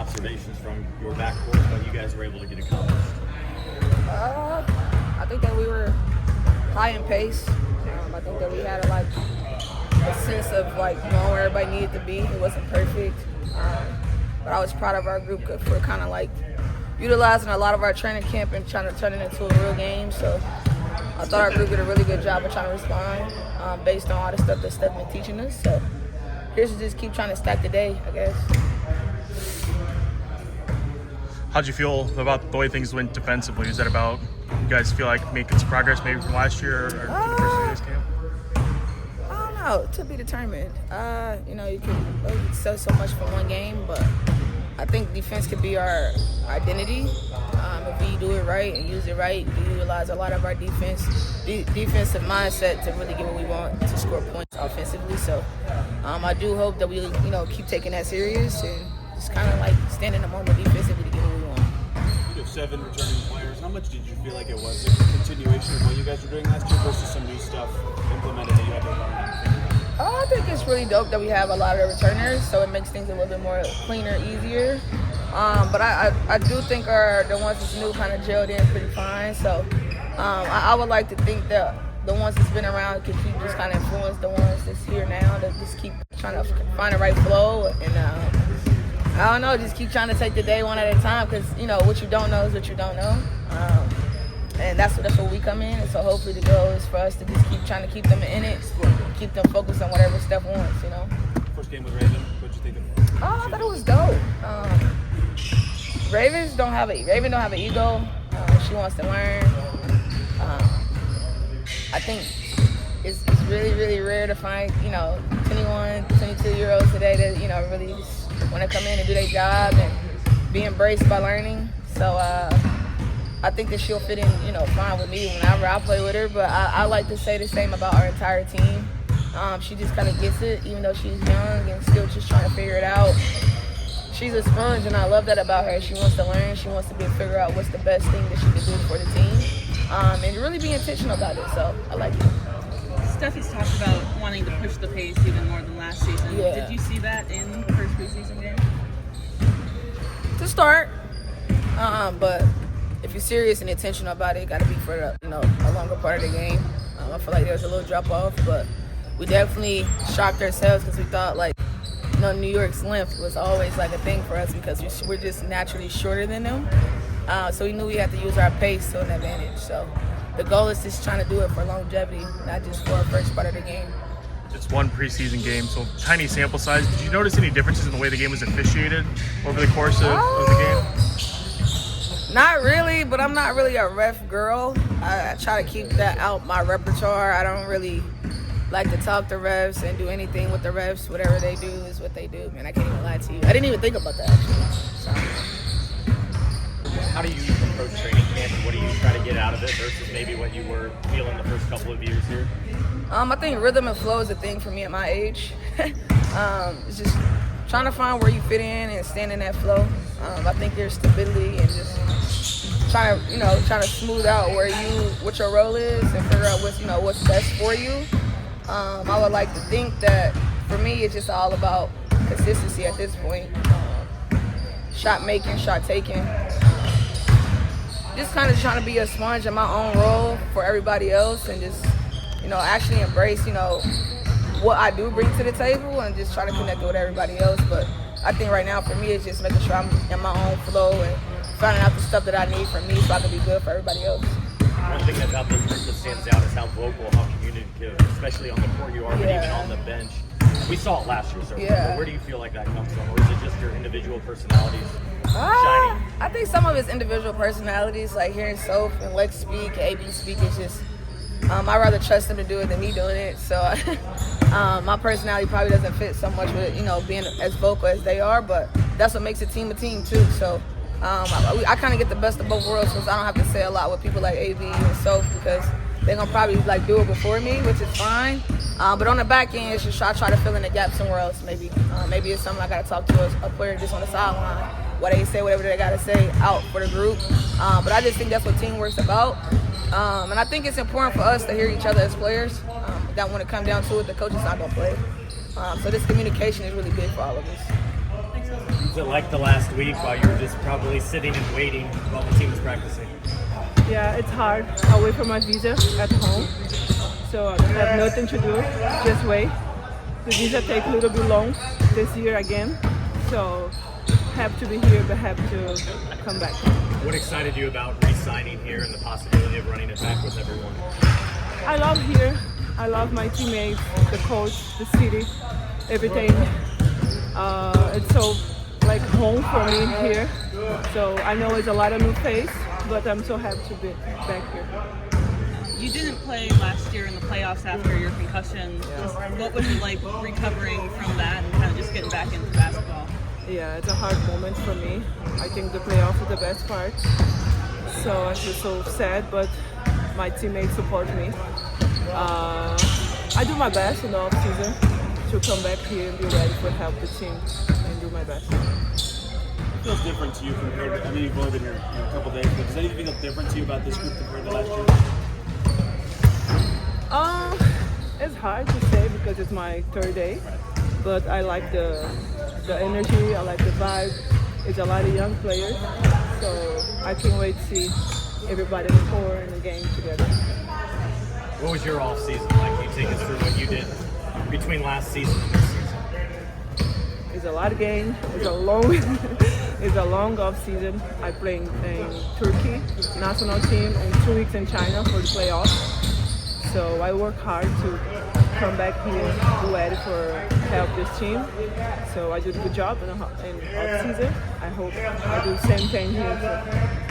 observations from your backcourt, what you guys were able to get accomplished? I think that we were high in pace. I think that we had a sense of knowing where everybody needed to be. It wasn't perfect, but I was proud of our group for kind of utilizing a lot of our training camp and trying to turn it into a real game. So I thought our group did a really good job of trying to respond based on all the stuff that Steph been teaching us. So here's to just keep trying to stack the day, I guess. How'd you feel about the way things went defensively? Is that about you guys feel like making some progress maybe from last year or from the first of this camp? I don't know. To be determined. You can say so much from one game, but I think defense could be our identity. If we do it right and use it right, we utilize a lot of our defensive mindset to really get what we want, to score points offensively. So I do hope that we keep taking that serious and just kind of stand in the moment defensively to get what we want. You have 7 returning players. How much did you feel like it was a continuation of what you guys were doing last year versus some new stuff implemented that you had to learn and figure out? I think it's really dope that we have a lot of returners, so it makes things a little bit more cleaner, easier. But I do think the ones that's new kind of gelled in pretty fine. So I would like to think that the ones that's been around can keep just kind of influence the ones that's here now, that just keep trying to find the right flow. And I don't know, just keep trying to take the day one at a time, because what you don't know is what you don't know. And that's where we come in. And so hopefully the goal is for us to just keep trying to keep them in it, keep them focused on whatever Steph wants, First game with Raven, what'd you think of it? Oh, I thought it was dope. Raven don't have an ego. She wants to learn. I think it's really, really rare to find 21, 22-year-olds today that really just want to come in and do their job and be embraced by learning. So I think that she'll fit in fine with me whenever I play with her. But I like to say the same about our entire team. She just kind of gets it, even though she's young and still just trying to figure it out. She's a sponge, and I love that about her. She wants to learn. She wants to figure out what's the best thing that she can do for the team, and really be intentional about it. So I like it. Steph has talked about wanting to push the pace even more than last season. Yeah. Did you see that in the first preseason game? To start, but if you're serious and intentional about it, got to be for a longer part of the game. I feel like there was a little drop off, but we definitely shocked ourselves because we thought New York's length was always a thing for us because we're just naturally shorter than them. So we knew we had to use our pace to an advantage. So the goal is just trying to do it for longevity, not just for our first part of the game. It's one preseason game, so tiny sample size. Did you notice any differences in the way the game was officiated over the course of the game? Not really, but I'm not really a ref girl. I try to keep that out my repertoire. I don't really like to talk to refs and do anything with the refs. Whatever they do is what they do, man. I can't even lie to you. I didn't even think about that, actually. So. How do you approach training camp, and what do you try to get out of it versus maybe what you were feeling the first couple of years here? I think rhythm and flow is a thing for me at my age. It's just trying to find where you fit in and stand in that flow. I think there's stability and just trying to smooth out what your role is and figure out what's best for you. I would like to think that for me, it's just all about consistency at this point. Shot making, shot taking. Just kind of trying to be a sponge in my own role for everybody else and just, actually embrace, what I do bring to the table and just try to connect with everybody else. But I think right now for me, it's just making sure I'm in my own flow and finding out the stuff that I need from me so I can be good for everybody else. One thing about this group that stands out is how vocal, how communicative, especially on the court you are, but even on the bench. We saw it last year, certainly. But where do you feel like that comes from? Or is it just your individual personalities shining? I think some of it's individual personalities, like hearing Soph and Lex speak, AB speak, is just, I'd rather trust them to do it than me doing it. So my personality probably doesn't fit so much with, being as vocal as they are, but that's what makes a team too. So I kind of get the best of both worlds since I don't have to say a lot with people like AB and Soph because they're going to probably do it before me, which is fine. But on the back end, it's just I try to fill in the gap somewhere else maybe. Maybe it's something I got to talk to a player just on the sideline, where they say whatever they got to say out for the group. But I just think that's what teamwork's about. And I think it's important for us to hear each other as players. That when it comes down to it, the coach is not going to play. So this communication is really big for all of us. Thanks, Was it like the last week while you were just probably sitting and waiting while the team was practicing? Yeah, it's hard. Away from my visa at home, so I have nothing to do. Just wait. The visa take a little bit long this year again, so have to be here, but have to come back. What excited you about re-signing here and the possibility of running it back with everyone? I love here. I love my teammates, the coach, the city, everything. It's so like home for me here. So I know it's a lot of new face, but I'm so happy to be back here. You didn't play last year in the playoffs after your concussion. Just what was it like recovering from that and kind of just getting back into basketball? Yeah, it's a hard moment for me. I think the playoff is the best part. So I feel so sad, but my teammates support me. I do my best in the off season to come back here and be ready to help the team and do my best. It feels different to you compared to, I mean, you've only been here a couple days, but does anything feel different to you about this group compared to last year? It's hard to say because it's my third day, but I like the energy, I like the vibe. It's a lot of young players, so I can't wait to see everybody in the court and the game together. What was your off season like? Can you take us through what you did between last season and this season? It's a lot of games. It's a long, it's a long off season. I played in Turkey national team and 2 weeks in China for the playoffs. So I work hard to come back here, be ready for help this team. So I did a good job in off season. I hope I do the same thing here. So.